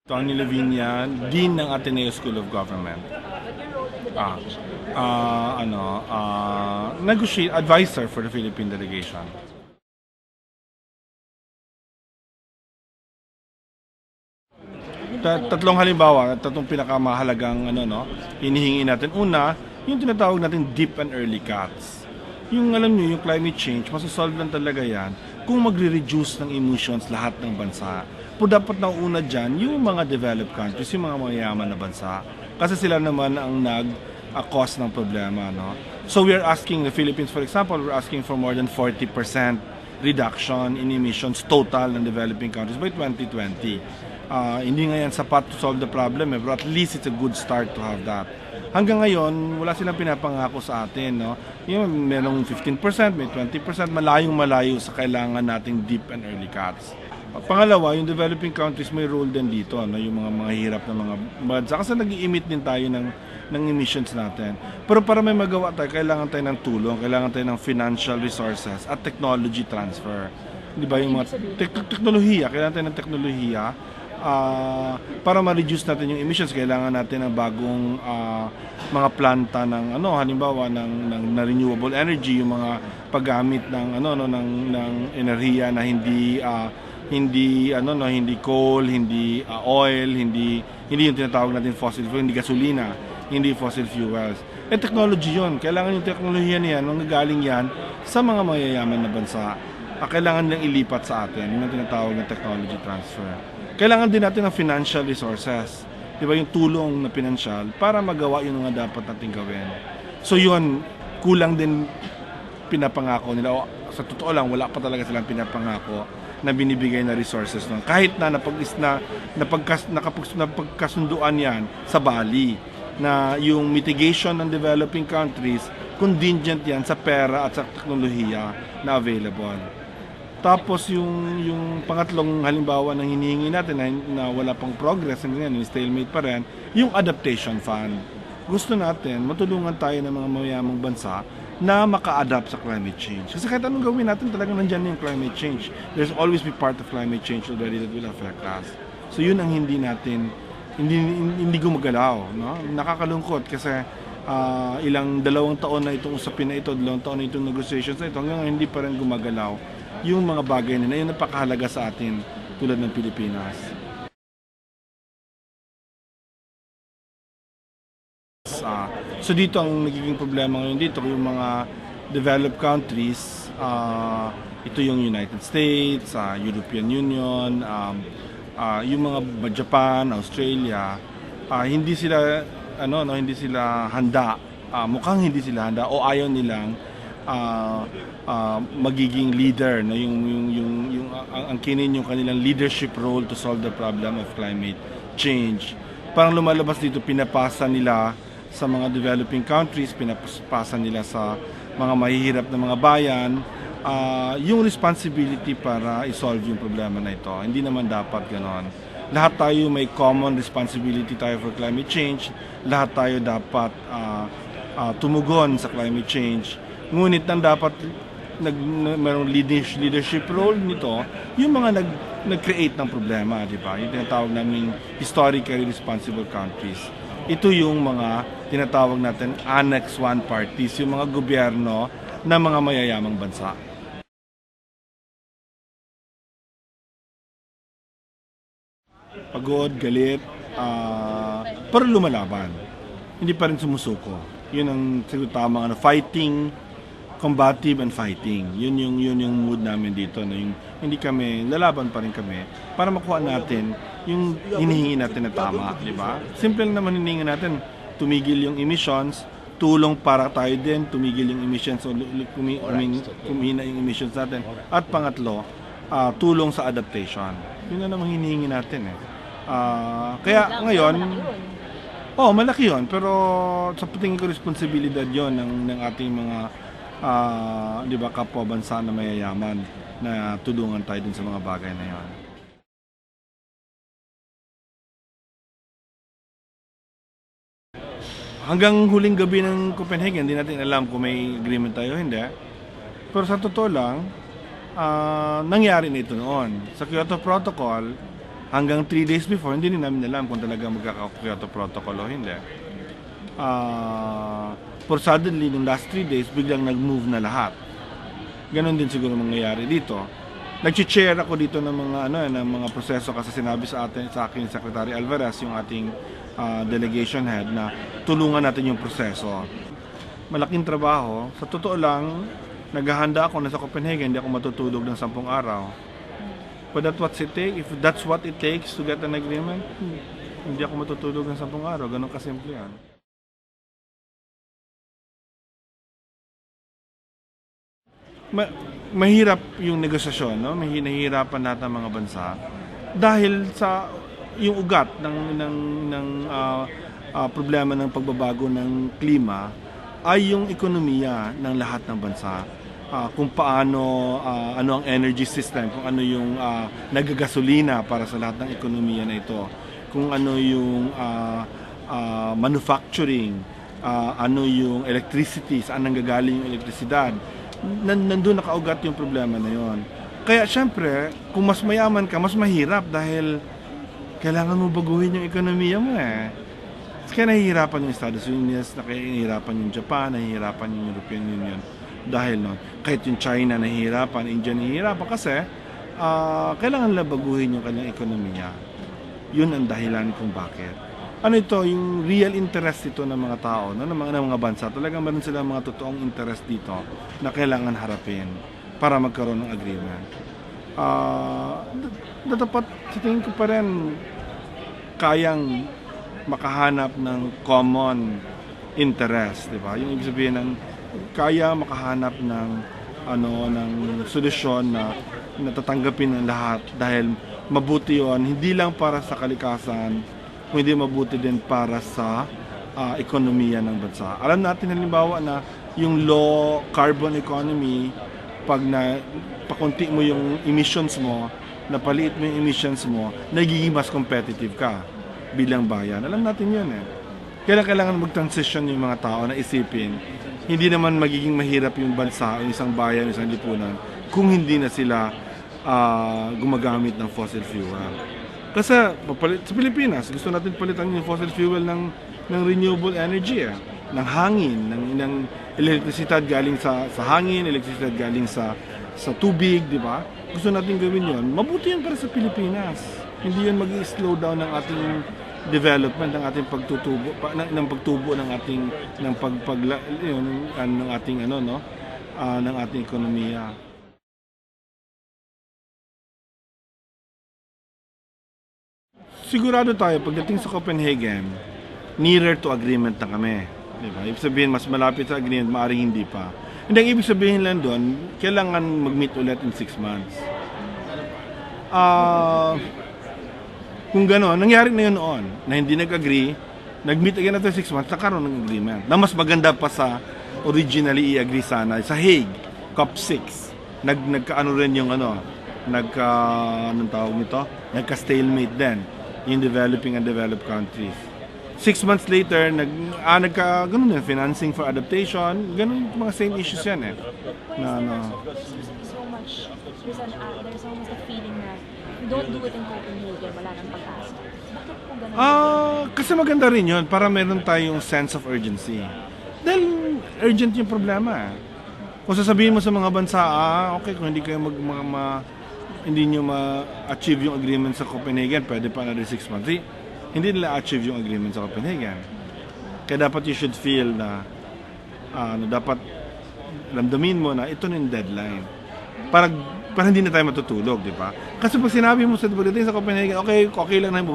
Tony Lavinia, Dean ng Ateneo School of Government. Advisor for the Philippine delegation. Tatlong halimbawa, tatlong pinakamahalagang hinihingi natin. Una, yung tinatawag natin deep and early cuts. Yung alam nyo, yung climate change, masasolve lang talaga yan kung magre-reduce ng emissions lahat ng bansa. Pero dapat na una dyan, yung mga developed countries, yung mga mayayaman na bansa. Kasi sila naman ang nag-cause ng problema. No? So we are asking the Philippines, for example, we're asking for more than 40% reduction in emissions total ng developing countries by 2020. Hindi nga yan sapat to solve the problem, pero at least it's a good start to have that. Hanggang ngayon, wala silang pinapangako sa atin. No? Yung merong 15%, may 20%, malayong-malayo sa kailangan nating deep and early cuts. Pangalawa, yung developing countries may role din dito, no? Yung mga hirap na mga bansa. Kasi nag-i-emit din tayo ng emissions natin. Pero para may magawa tayo, kailangan tayo ng tulong, kailangan tayo ng financial resources at technology transfer. Di ba yung mga teknolohiya, kailangan tayo ng teknolohiya para ma-reduce natin yung emissions. Kailangan natin ng bagong mga planta ng halimbawa ng renewable energy, yung mga paggamit ng ng enerhiya na hindi coal, hindi oil, hindi yung tinatawag natin fossil fuel, hindi gasolina, hindi fossil fuels. Technology 'yon. Kailangan yung teknolohiya niyan, nanggagaling yan sa mga mayayaman na bansa. Kailangan nilang ilipat sa atin, yung tinatawag na technology transfer. Kailangan din natin ng financial resources. 'Di ba yung tulong na pinansyal para magawa yung mga dapat nating gawin. So 'yun, kulang din pinapangako nila. O, sa totoo lang, wala pa talaga silang pinapangako na binibigay na resources nun. Kahit na napagkasunduan yan sa Bali na yung mitigation ng developing countries, contingent yan sa pera at sa teknolohiya na available. Tapos yung pangatlong halimbawa ng hinihingi natin na wala pang progress, yung stalemate pa rin, yung adaptation fund. Gusto natin matulungan tayo ng mga mayamang bansa na maka-adapt sa climate change. Kasi kahit anong gawin natin, talagang nandyan yung climate change. There's always be part of climate change already that will affect us. So yun ang hindi gumagalaw. No? Nakakalungkot kasi dalawang taon na itong usapin na ito, dalawang taon na itong negotiations na ito, hanggang hindi pa rin gumagalaw yung mga bagay na yun napakahalaga sa atin tulad ng Pilipinas. So dito ang nagiging problema ngayon dito, yung mga developed countries, ito yung United States, European Union, yung mga Japan, Australia, hindi sila handa, mukhang hindi sila handa o ayaw nilang magiging leader, no, yung angkinin yung kanilang leadership role to solve the problem of climate change. Parang lumalabas dito, pinapasa nila sa mga developing countries, pinapasa nila sa mga mahihirap na mga bayan, yung responsibility para i-solve yung problema na ito. Hindi naman dapat ganon. Lahat tayo may common responsibility tayo for climate change. Lahat tayo dapat tumugon sa climate change. Ngunit ang dapat mayroong leadership role nito, yung mga nag-create ng problema, di ba? Yung tinatawag namin historically responsible countries. Ito yung mga tinatawag natin Annex 1 parties, yung mga gobyerno ng mga mayayamang bansa. Pagod, galit, pero lumalaban. Hindi pa rin sumusuko. Yun ang siguro tamang fighting, combative and fighting. Yun yung mood namin dito, no? Yung hindi kami, lalaban pa rin kami para makuha natin yung hinihingi natin na tama, di ba? Simple naman hinihingi natin, tumigil yung emissions, tulong para tayo din, tumigil yung emissions, kumina yung emissions natin. At pangatlo, tulong sa adaptation. Yun na naman hinihingi natin eh. Kaya ngayon, malaki yun, pero sa tingin ko responsibilidad yun ng ating mga di ba, kapwa bansa na mayayaman na tulungan tayo dun sa mga bagay na yun. Hanggang huling gabi ng Copenhagen, hindi natin alam kung may agreement tayo o hindi. Pero sa totoo lang, nangyari na ito noon. Sa Kyoto Protocol, Hanggang 3 days before, hindi rin namin alam kung talaga magkaka-Kyoto Protocol o hindi. For suddenly, nung last 3 days, biglang nag-move na lahat. Ganon din siguro mangyayari dito. Nag-share ako dito ng mga ng mga proseso kasi sinabi sa akin Secretary Alvarez, yung ating delegation head, na tulungan natin yung proseso. Malaking trabaho. Sa totoo lang, naghahanda ako na sa Copenhagen, hindi ako matutulog ng 10 araw. But that's what it takes to get an agreement, hindi ako matutulog ng 10 araw. Ganon kasimple yan. Mahirap yung negosasyon, no? Nahihirapan lahat ng mga bansa dahil sa yung ugat ng problema ng pagbabago ng klima ay yung ekonomiya ng lahat ng bansa. Kung paano ano ang energy system, kung ano yung nagagasolina para sa lahat ng ekonomiya na ito, kung ano yung manufacturing, ano yung electricity, saan nanggagaling yung elektrisidad. Nandun nakaugat yung problema na yon. Kaya syempre, kung mas mayaman ka, mas mahirap dahil kailangan mo baguhin yung ekonomiya mo eh. Kaya nahihirapan yung Estados Unidos, nahihirapan yung Japan, nahihirapan yung European Union. Dahil no, kahit yung China nahihirapan, India nahihirapan kasi kailangan nila baguhin yung kanyang ekonomiya. Yun ang dahilan kung bakit. Ano ito, yung real interest ito ng mga tao, no? ng mga bansa. Talagang meron sila mga totoong interest dito na kailangan harapin para magkaroon ng agreement. Dapat sa tingin ko pa rin kayang makahanap ng common interest, di ba? Yung ibig sabihin ng kaya makahanap ng solusyon na natatanggapin ng lahat dahil mabuti yon, hindi lang para sa kalikasan, kundi mabuti din para sa ekonomiya ng bansa. Alam natin halimbawa na yung low carbon economy, pag pakunti mo yung emissions mo, napaliit mo yung emissions mo, nagiging mas competitive ka bilang bayan. Alam natin yun eh. Kailangan mag-transition yung mga tao na isipin, hindi naman magiging mahirap yung bansa, yung isang bayan, isang lipunan, kung hindi na sila gumagamit ng fossil fuel. Kasi sa Pilipinas, gusto natin palitan yung fossil fuel ng renewable energy, ng hangin, ng elektrisidad galing sa hangin, elektrisidad galing sa tubig, di ba? Gusto natin gawin yon. Mabuti yan para sa Pilipinas. Hindi yan mag-i-slow down ng ating development, ng ating pagtutubo, ng pagtubo ng ating ng ating ekonomiya. Sigurado tayo pagdating sa Copenhagen, nearer to agreement na kami. Diba? Ibig sabihin, mas malapit sa agreement, maaaring hindi pa. Hindi, ang ibig sabihin lang doon, kailangan mag-meet ulit in 6 months. Kung gano'n, nangyari na yun noon, na hindi nag-agree, nag-meet again after 6 months, nakaroon ng agreement. Na mas maganda pa sa originally i-agree sana. Sa Hague, COP6, nagkaano rin yung anong tawag nito? Nagka-stalemate din in developing and developed countries. 6 months later, ganun din, financing for adaptation, ganun mga same issues yan eh. There's almost a feeling na we don't do it in Copenhagen, wala nang pag-asa. Bakit po ganun? Kasi maganda rin yun, para meron tayong sense of urgency. Dahil urgent yung problema. Kung sasabihin mo sa mga bansa, okay, kung hindi kayo hindi nyo ma-achieve yung agreement sa Copenhagen, pwede pa another 6 months. Hindi nila achieve yung agreement sa Copenhagen. Kaya dapat you should feel na dapat ramdamin mo na ito na yung deadline. Para hindi na tayo matutulog, di ba? Kasi pag sinabi mo sa pagdating sa Copenhagen, okay lang na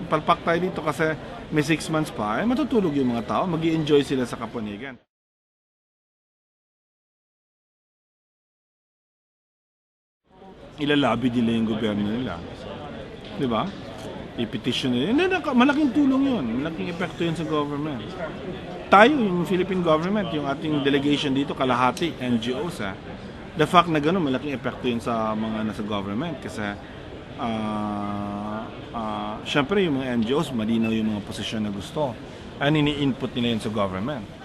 palpak tayo dito kasi may 6 months pa, matutulog yung mga tao, mag-i-enjoy sila sa Copenhagen. Ilalabi nila yung gobyerno nila. Di ba? I-petition nila. Malaking tulong yun. Malaking epekto yun sa government. Tayo, yung Philippine government, yung ating delegation dito, kalahati, NGOs. The fact na gano'n, malaking epekto yun sa mga nasa government. Kasi, syempre, yung mga NGOs, malinaw yung mga posisyon na gusto. Ini-input nila yun sa government.